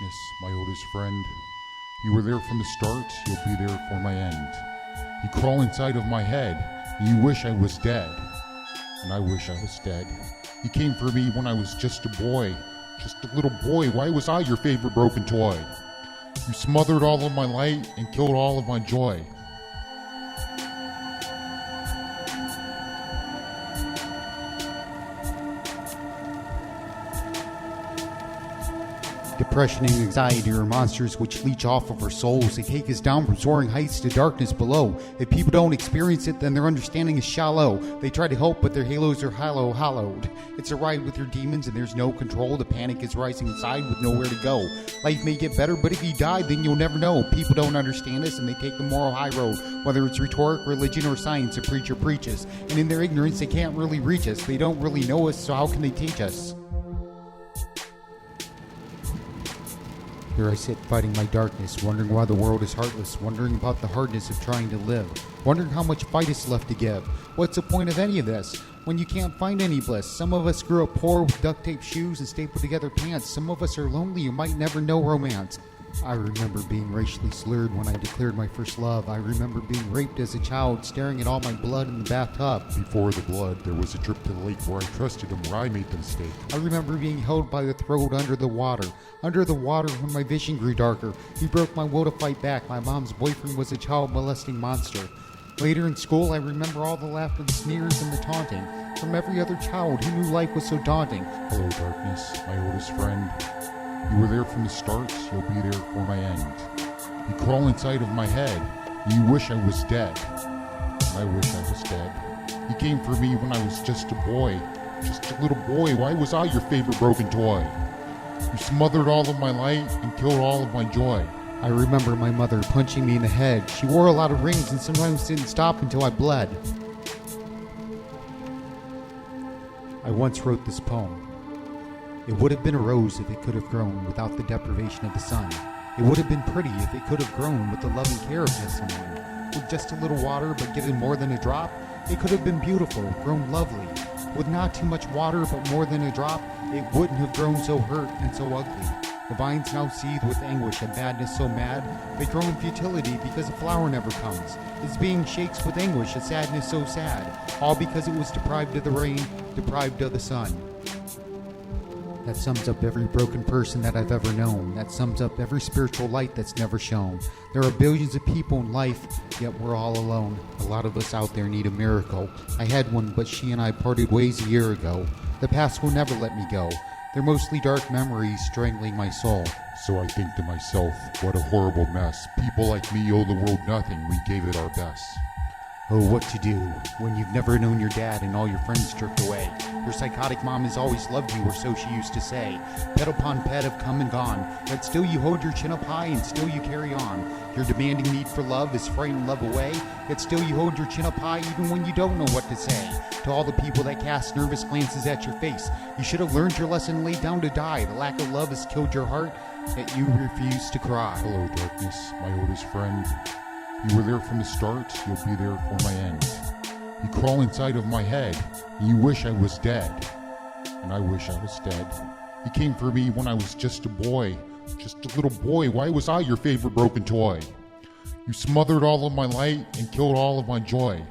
darkness, my oldest friend. You were there from the start, you'll be there for my end. You crawl inside of my head, and you wish I was dead. And I wish I was dead. You came for me when I was just a boy, just a little boy. Why was I your favorite broken toy? You smothered all of my light and killed all of my joy. Depression and anxiety are monsters which leech off of our souls. They take us down from soaring heights to darkness below. If people don't experience it, then their understanding is shallow. They try to help, but their halos are hollowed. It's a ride with your demons and there's no control. The panic is rising inside with nowhere to go. Life may get better, but if you die, then you'll never know. People don't understand us and they take the moral high road. Whether it's rhetoric, religion, or science, a preacher preaches. And in their ignorance, they can't really reach us. They don't really know us, so how can they teach us? Here I sit fighting my darkness, wondering why the world is heartless, wondering about the hardness of trying to live, wondering how much fight is left to give. What's the point of any of this when you can't find any bliss? Some of us grew up poor with duct tape shoes and stapled together pants. Some of us are lonely, you might never know romance. I remember being racially slurred when I declared my first love. I remember being raped as a child, staring at all my blood in the bathtub. Before the blood, there was a trip to the lake where I trusted him, where I made the mistake. I remember being held by the throat under the water when my vision grew darker. He broke my will to fight back. My mom's boyfriend was a child molesting monster. Later in school, I remember all the laughter, the sneers, and the taunting from every other child who knew life was so daunting. Hello, darkness, my oldest friend. You were there from the start, you'll be there for my end. You crawl inside of my head, and you wish I was dead. And I wish I was dead. You came for me when I was just a boy, just a little boy. Why was I your favorite broken toy? You smothered all of my light and killed all of my joy. I remember my mother punching me in the head. She wore a lot of rings and sometimes didn't stop until I bled. I once wrote this poem. It would have been a rose if it could have grown without the deprivation of the sun. It would have been pretty if it could have grown with the love and care of just someone. With just a little water but given more than a drop, it could have been beautiful, grown lovely. With not too much water but more than a drop, it wouldn't have grown so hurt and so ugly. The vines now seethe with anguish and badness so mad, they grow in futility because a flower never comes. Its being shakes with anguish, a sadness so sad, all because it was deprived of the rain, deprived of the sun. That sums up every broken person that I've ever known. That sums up every spiritual light that's never shone. There are billions of people in life, yet we're all alone. A lot of us out there need a miracle. I had one, but she and I parted ways a year ago. The past will never let me go. They're mostly dark memories strangling my soul. So I think to myself, what a horrible mess. People like me owe the world nothing, we gave it our best. Oh, what to do when you've never known your dad and all your friends stripped away. Your psychotic mom has always loved you, or so she used to say. Pet upon pet have come and gone, yet still you hold your chin up high and still you carry on. Your demanding need for love has frightened love away, yet still you hold your chin up high even when you don't know what to say. To all the people that cast nervous glances at your face, you should have learned your lesson and laid down to die. The lack of love has killed your heart, yet you refuse to cry. Hello, darkness, my oldest friend. You were there from the start, you'll be there for my end. You crawl inside of my head, and you wish I was dead. And I wish I was dead. You came for me when I was just a boy, just a little boy. Why was I your favorite broken toy? You smothered all of my light and killed all of my joy.